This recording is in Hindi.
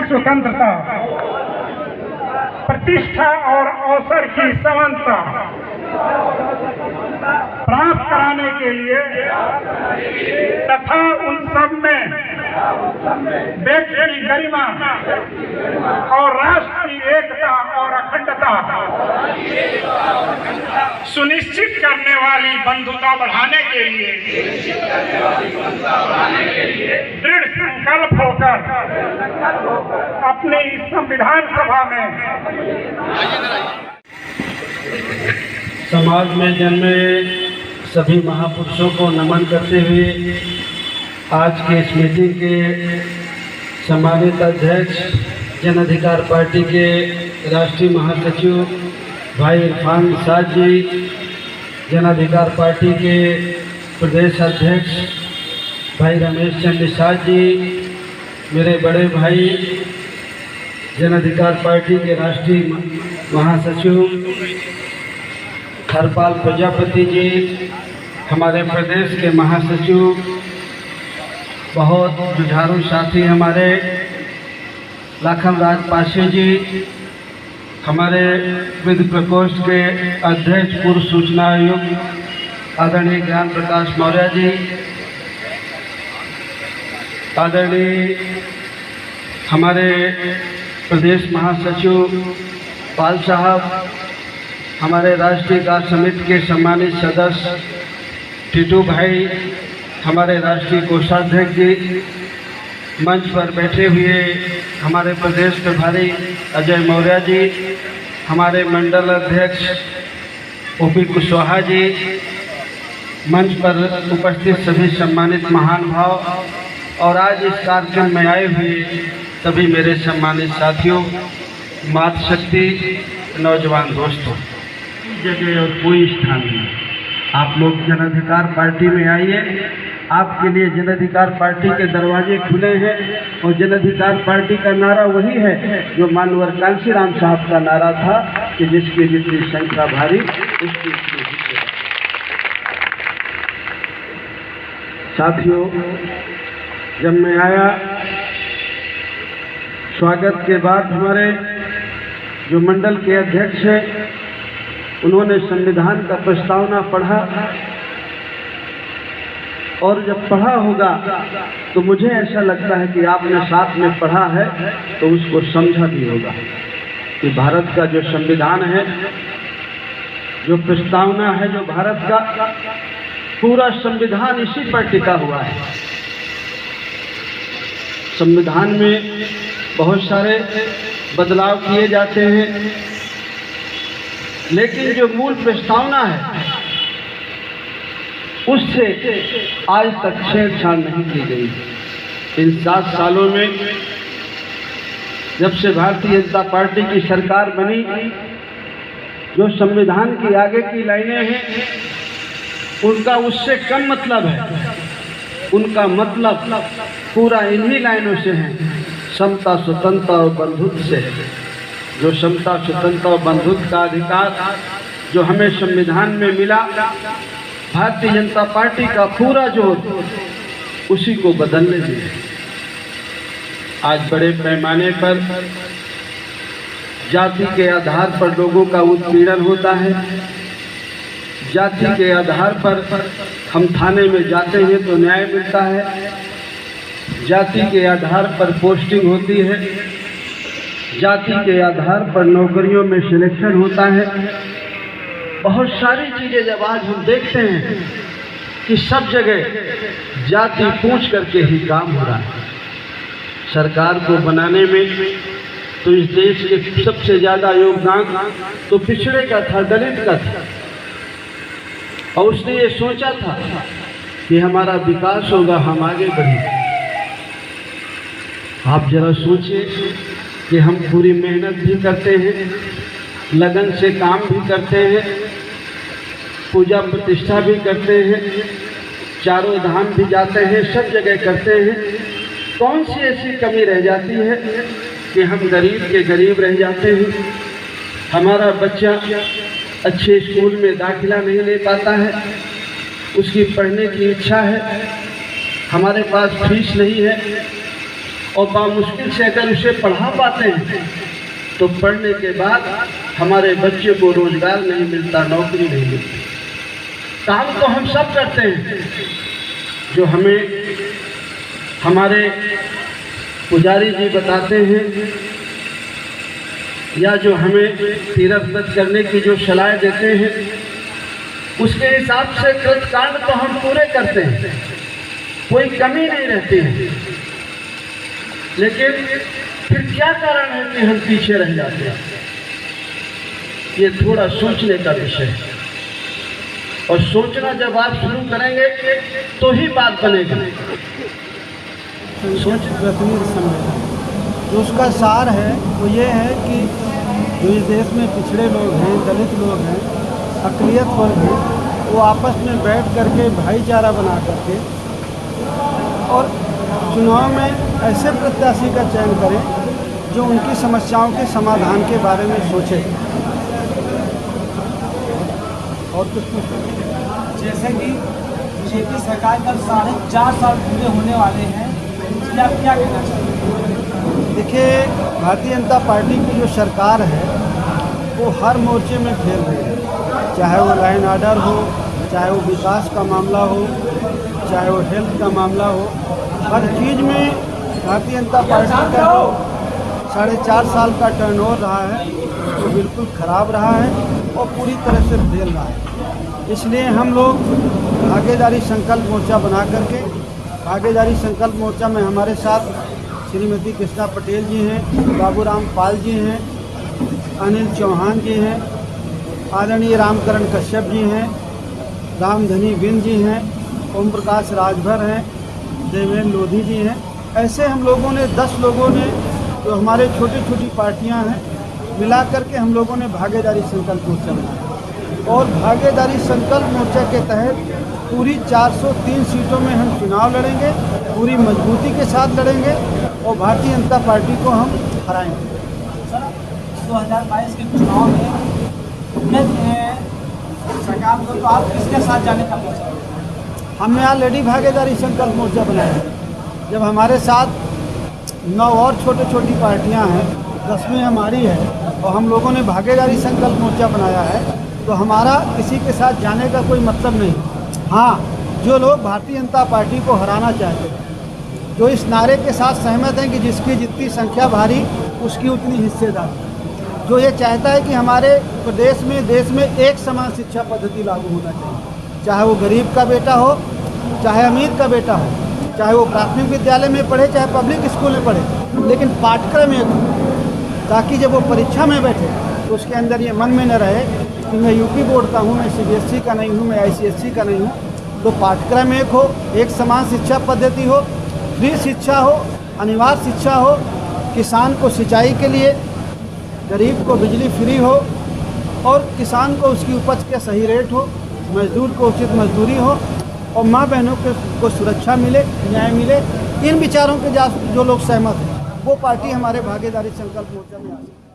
स्वतंत्रता, प्रतिष्ठा और अवसर की समानता प्राप्त कराने के लिए तथा उन सब में व्यक्ति की गरिमा और राष्ट्र की एकता और अखंडता सुनिश्चित करने वाली बंधुता बढ़ाने के लिए दृढ़ संकल्प होकर अपनी इस संविधान सभा में समाज में जन्मे सभी महापुरुषों को नमन करते हुए आज के इस मीटिंग के सम्मानित अध्यक्ष जन अधिकार पार्टी के राष्ट्रीय महासचिव भाई इरफान निषाद जी, जन अधिकार पार्टी के प्रदेश अध्यक्ष भाई रमेश चंद्र निषाद जी, मेरे बड़े भाई जन अधिकार पार्टी के राष्ट्रीय महासचिव हरपाल प्रजापति जी, हमारे प्रदेश के महासचिव, बहुत जुझारू साथी हमारे लाखन राज पाशे जी, हमारे विधि प्रकोष्ठ के अध्यक्ष पूर्व सूचना आयुक्त आदरणीय ज्ञान प्रकाश मौर्य जी, आदरणीय हमारे प्रदेश महासचिव पाल साहब, हमारे राष्ट्रीय कार्य समिति के सम्मानित सदस्य टीटू भाई, हमारे राष्ट्रीय कोषाध्यक्ष जी, मंच पर बैठे हुए हमारे प्रदेश प्रभारी अजय मौर्य जी, हमारे मंडल अध्यक्ष ओपी कुशवाहा जी, मंच पर उपस्थित सभी सम्मानित महान भाव और आज इस कार्यक्रम में आए हुए सभी मेरे सम्मानित साथियों, मातृशक्ति नौजवान दोस्तों, जगह और कोई स्थान नहीं, आप लोग जन अधिकार पार्टी में आइए। आपके लिए जन अधिकार पार्टी के दरवाजे खुले हैं और जन अधिकार पार्टी का नारा वही है जो मानवर कांशीराम साहब का नारा था कि जिसकी जितनी संख्या भारी उसकी इतनी हिस्से। साथियों, जब मैं आया स्वागत के बाद हमारे जो मंडल के अध्यक्ष हैं उन्होंने संविधान का प्रस्तावना पढ़ा और जब पढ़ा होगा तो मुझे ऐसा लगता है कि आपने साथ में पढ़ा है तो उसको समझा भी होगा कि भारत का जो संविधान है, जो प्रस्तावना है, जो भारत का पूरा संविधान इसी पर टिका हुआ है। संविधान में बहुत सारे बदलाव किए जाते हैं, लेकिन जो मूल प्रस्तावना है उससे आज तक छेड़छाड़ नहीं की गई। इन 7 सालों में जब से भारतीय जनता पार्टी की सरकार बनी, जो संविधान की आगे की लाइनें हैं उनका उससे कम मतलब है। उनका मतलब पूरा इन्हीं लाइनों से है, समता, स्वतंत्रता और बंधुत्व से है। जो समता, स्वतंत्रता और बंधुत्व का अधिकार जो हमें संविधान में मिला, भारतीय जनता पार्टी का पूरा जोर उसी को बदलने में है। आज बड़े पैमाने पर जाति के आधार पर लोगों का उत्पीड़न होता है। जाति के आधार पर हम थाने में जाते हैं तो न्याय मिलता है। जाति के आधार पर पोस्टिंग होती है। जाति के आधार पर नौकरियों में सिलेक्शन होता है। बहुत सारी चीज़ें जब आज हम देखते हैं कि सब जगह जाति पूछ करके ही काम हो रहा है। सरकार को बनाने में तो इस देश के सबसे ज़्यादा योगदान तो पिछड़े का था, दलित का था, और उसने ये सोचा था कि हमारा विकास होगा, हम आगे बढ़ेंगे। आप जरा सोचिए कि हम पूरी मेहनत भी करते हैं, लगन से काम भी करते हैं, पूजा प्रतिष्ठा भी करते हैं, चारों धाम भी जाते हैं, सब जगह करते हैं। कौन सी ऐसी कमी रह जाती है कि हम गरीब के गरीब रह जाते हैं? हमारा बच्चा अच्छे स्कूल में दाखिला नहीं ले पाता है, उसकी पढ़ने की इच्छा है, हमारे पास फीस नहीं है, और बामुश्किल से अगर उसे पढ़ा पाते हैं तो पढ़ने के बाद हमारे बच्चे को रोजगार नहीं मिलता, नौकरी नहीं मिलती। काम तो हम सब करते हैं, जो हमें हमारे पुजारी जी बताते हैं या जो हमें तीर्थ व्रत करने की जो सलाह देते हैं, उसके हिसाब से कृतकांड तो हम पूरे करते हैं, कोई कमी नहीं रहती है। लेकिन फिर क्या कारण है कि हम पीछे रह जाते हैं? ये थोड़ा सोचने का विषय है, और सोचना जब आप शुरू करेंगे तो ही बात बनेगी। सोच प्रतिनिधि सम्मेलन जो उसका सार है वो ये है कि जो इस देश में पिछड़े लोग हैं, दलित लोग हैं, अक़लियत वर्ग हैं, वो आपस में बैठ करके भाईचारा बना करके और चुनाव में ऐसे प्रत्याशी का चयन करें जो उनकी समस्याओं के समाधान के बारे में सोचे। और कुछ जैसे कि बीजेपी सरकार का 4.5 साल पूरे होने वाले हैं, इसलिए आप क्या कहना चाहते हैं? देखिए, भारतीय जनता पार्टी की जो सरकार है वो हर मोर्चे में फेल रही है, चाहे वो लाइन आर्डर हो, चाहे वो विकास का मामला हो, चाहे वो हेल्थ का मामला हो, हर चीज़ में भारतीय जनता पार्टी का जो 4.5 साल का टर्नओवर रहा है वो बिल्कुल ख़राब रहा है और पूरी तरह से फेल रहा है। इसलिए हम लोग भागीदारी संकल्प मोर्चा बना करके, भागीदारी संकल्प मोर्चा में हमारे साथ श्रीमती कृष्णा पटेल जी हैं, बाबूराम पाल जी हैं, अनिल चौहान जी हैं, आदरणीय रामकरण कश्यप जी हैं, रामधनी बिंद जी हैं, ओम प्रकाश राजभर हैं, देवेंद्र लोधी जी हैं। ऐसे हम लोगों ने 10 लोगों ने, जो हमारे छोटी छोटी पार्टियां हैं, मिला करके हम लोगों ने भागीदारी संकल्प मोर्चा बनाया और भागीदारी संकल्प मोर्चा के तहत पूरी 403 सीटों में हम चुनाव लड़ेंगे, पूरी मजबूती के साथ लड़ेंगे और भारतीय जनता पार्टी को हम हराएंगे। सर, 2022 के चुनाव में सरकार को तो आप किसके साथ जाने का सोचा? हमने ऑलरेडी भागीदारी संकल्प मोर्चा बनाया है। जब हमारे साथ 9 और छोटी पार्टियां हैं, 10वीं हमारी है और हम लोगों ने भागीदारी संकल्प मोर्चा बनाया है, तो हमारा किसी के साथ जाने का कोई मतलब नहीं। हाँ, जो लोग भारतीय जनता पार्टी को हराना चाहते हैं, जो इस नारे के साथ सहमत हैं कि जिसकी जितनी संख्या भारी उसकी उतनी हिस्सेदारी, जो ये चाहता है कि हमारे प्रदेश में, देश में एक समान शिक्षा पद्धति लागू होना चाहिए, चाहे वो गरीब का बेटा हो, चाहे अमीर का बेटा हो, चाहे वो प्राथमिक विद्यालय में पढ़े, चाहे पब्लिक स्कूल में पढ़े, लेकिन पाठ्यक्रम एक हो, ताकि जब वो परीक्षा में बैठे तो उसके अंदर ये मन में न रहे कि मैं यूपी बोर्ड का हूँ, मैं CBSE का नहीं हूँ, मैं ICSE का नहीं हूँ। तो पाठ्यक्रम एक हो, एक समान शिक्षा पद्धति हो, फ्री शिक्षा हो, अनिवार्य शिक्षा हो, किसान को सिंचाई के लिए, गरीब को बिजली फ्री हो और किसान को उसकी उपज के सही रेट हो, मजदूर को उचित मजदूरी हो और माँ बहनों को सुरक्षा मिले, न्याय मिले। इन विचारों के जो लोग सहमत हैं वो पार्टी हमारे भागीदारी संकल्प मोर्चा में आ सकती है।